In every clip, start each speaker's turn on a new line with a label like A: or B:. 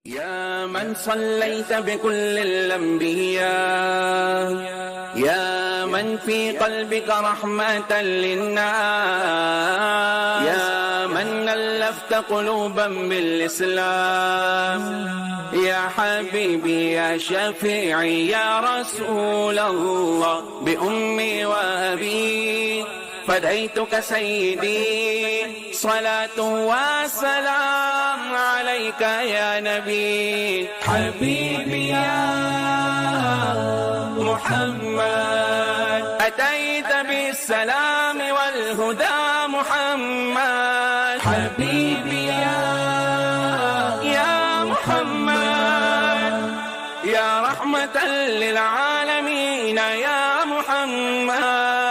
A: يا من صليت بكل الأنبياء، يا من في قلبك رحمة للناس، يا من ألفت قلوبا بالإسلام، يا حبيبي يا شفيعي يا رسول الله، بأمي وأبي فديتك سيدي، صلاة وسلام عليك يا نبي. حبيبي يا محمد أتيت بالسلام والهدى محمد. حبيبي يا محمد يا رحمة للعالمين يا محمد.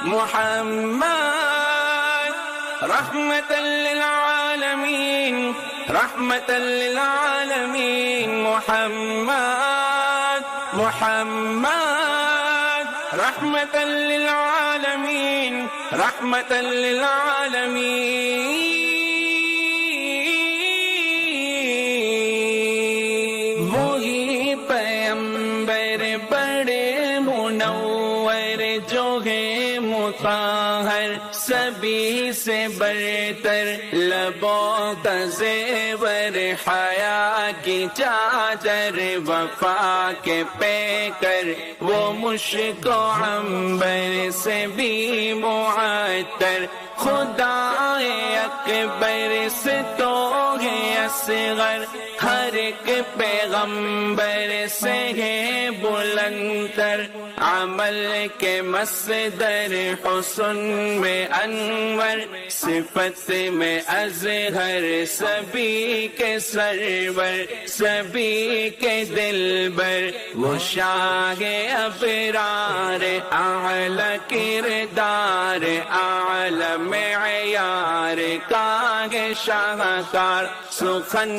A: محمد رحمة للعالمين، رحمة للعالمين. محمد رحمة للعالمين، رحمة للعالمين. وہی پیغمبر بڑے منور جو ہے مطہر، سبھی سے برتر لبوں کا زیور، حیا کی چادر وفا کے پیکر، وہ مشک و عنبر سے بھی معطر، خدائے اکبر سے تو ہے اصغر، ہر ایک پیغمبر سے ہے بلندتر، عمل کے مصدر حسن میں انور، صفت میں اظہر سبھی کے سرور، سبھی کے دلبر، وہ شاہ ابرار، اعلی کردار، اعلی معیار کا ہے شاہکار، سخن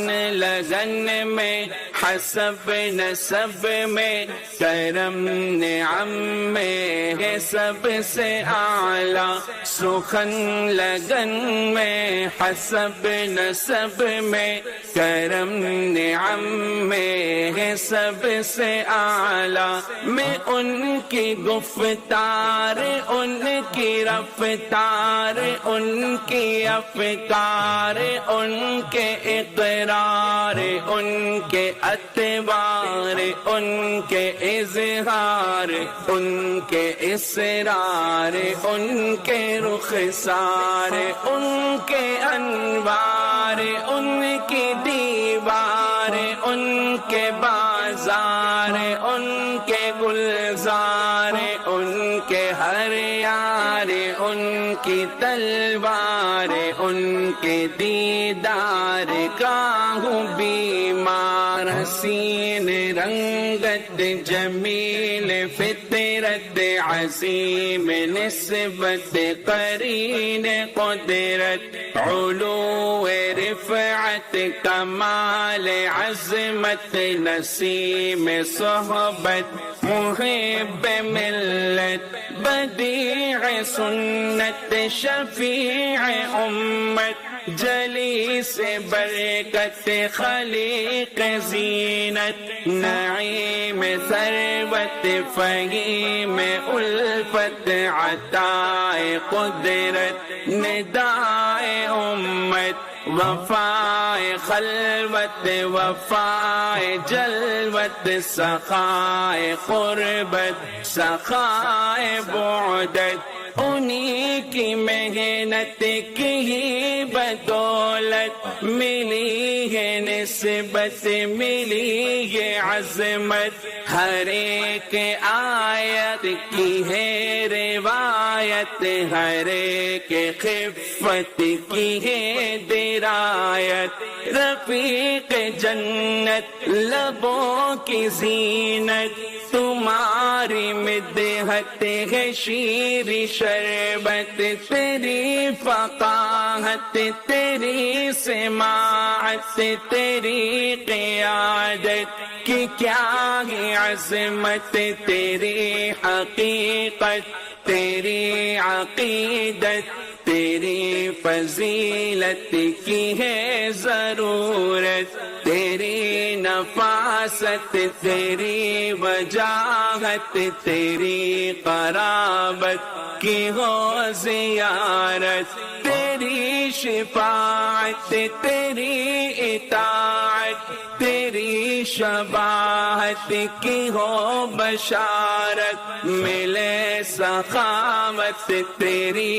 A: لگن میں حسب نسب میں کرم نعم میں ہے سب سے اعلیٰ، سخن لگن میں حسب نسب میں کرم نعم میں ہے سب سے اعلیٰ، میں ان کی گفتار، ان کی رفتار، ان کی افکار، ان کے اقرار، ان کے اتبار، ان کے اظہار، ان کے اسرار، ان کے رخسار، ان کے انوار، ان کی دیوار، ان کے بازار، ان کے گلزار، ان کے ہر یار، ان کی تلوار، ان کے دیدار کا ہوں بیمار، حسین رنگت جمیل فطرت عظیم نسبت قرین قدرت، علو رفعت کمال عظمت نسیم صحبت، محب ملت بدیع سنت شفیع امت، جلیس برکت خلیق زینت، نعیم ثروت فہیم الفت، عطائے قدرت ندائے امت، وفائے خلوت وفائے جلوت، سخائے قربت سخائے بعدت، انہی کی محنت کی ہی بدولت ملی ہے نسبت، ملی ہے عظمت، ہر ایک آیت کی ہے روایت، ہر ایک خفت کی ہے درایت، رفیق جنت لبوں کی زینت، تمہاری مدحت ہے شیر شربت، تیری فقاہت تیری سماعت تیری قیادت کی کیا ہی عظمت، تیری حقیقت تیری عقیدت تیری فضیلت کی ہے ضرورت، تیری نفاست، تیری وجاہت، تیری قرابت کی ہو زیارت، تیری شفاعت، تیری اطاعت، تیری شباہت کی ہو بشارت، ملے سخاوت، تیری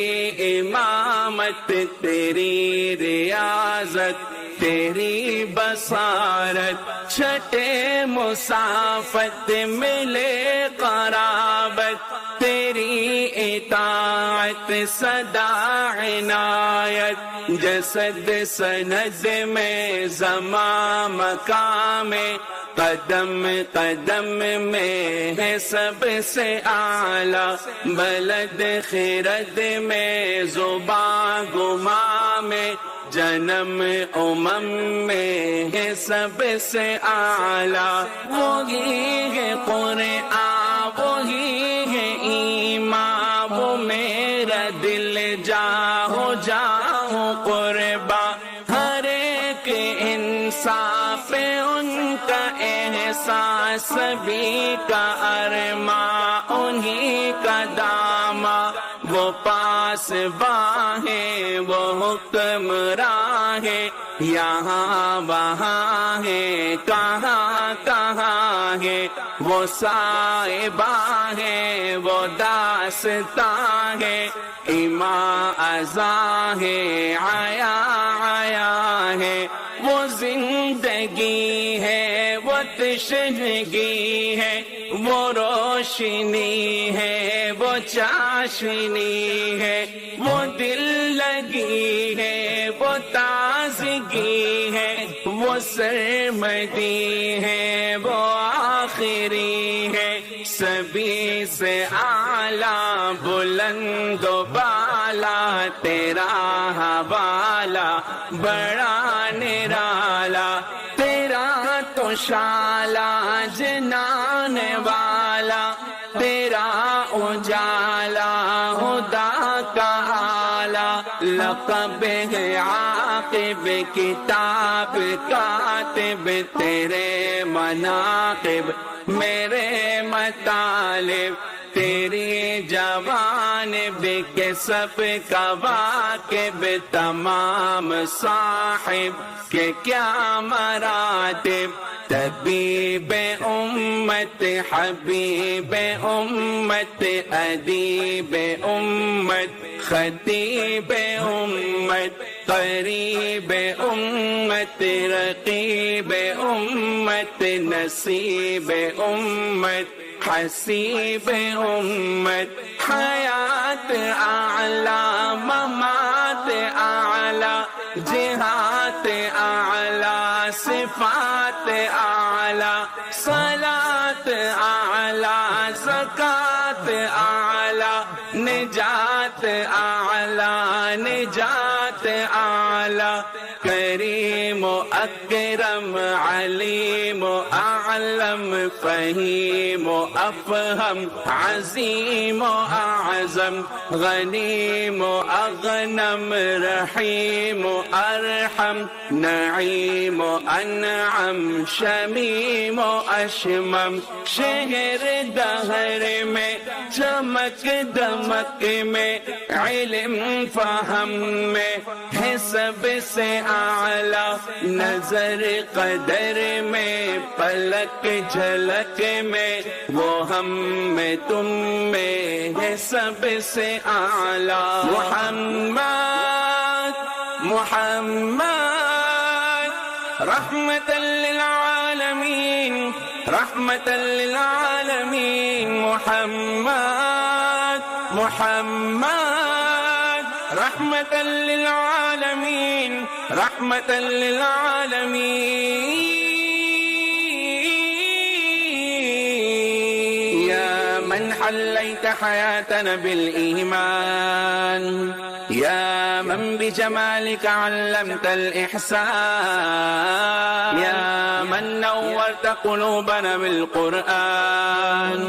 A: امامت، تیری ریاضت، تیری بصارت، چھٹے مسافت، ملے قرابت، تیری اطاعت، صدا عنایت، جسد سند میں زمان مقام میں، قدم قدم میں ہے سب سے اعلیٰ، بلد خرد میں زباں گماں میں، جنم امم میں ہے سب سے اعلیٰ، وہی ہے قرآن، وہی ہے ایمان، وہ میرا دل جاؤ جاؤ قربا، ہر ایک انصاف ان کا احساس، سبھی کا ارماں انہی کا داما، وہ پاس باہیں وہ حکمراں ہے، یہاں وہاں ہے کہاں کہاں ہے، وہ صاحباں ہے وہ داستاں ہے، ایماں ازاں ہے آیا آیا ہے، وہ زندگی ہے وہ تشنگی ہے، وہ روشنی ہے وہ چاشنی ہے، وہ دل لگی ہے وہ تازگی ہے، وہ سرمدی ہے وہ آخری ہے، سبھی سے اعلیٰ بلند و بالا، تیرا حوالہ بڑا نرالا، تیرا تو شالا جنان والا، تیرا اجالا خدا کا آلہ، لقب ہے عاقب، کتاب کاتب، تیرے مناقب میرے مطالب، تیری جوانب کے سب کا واقب، تمام صاحب کے کیا مراتب، طبیب امت، حبیب امت، ادیب امت، خطیب امت، قریب امت، رقیب امت، نصیب امت، حسیب امت، حیات اعلی، ممات اعلی، جہات اعلی، صفات اعلی، صلاة اعلی، زکات اعلی، نجات اعلی، نجات اعلی، کریم و اکرم، علیم و اعلم، فہیم و افہم، عظیم و اعظم، غنیم و اغنم، رحیم و ارحم، نعیم و انعم، شمیم و اشمم، شہر دہر میں، چمک دمک میں، علم فہم میں ہے سب سے اعلیٰ، نظر قدر میں، پلک جھلک میں، وہ ہم میں تم میں ہے سب سے اعلیٰ، محمد محمد، رحمت للعالمین، رحمت للعالمین، محمد محمد، رحمت للعالمین، رحمت للعالمین، یا من حلیت حیاتنا بالایمان، یا من بجمالک علمت الاحسان، یا من نورت قلوبنا بالقرآن.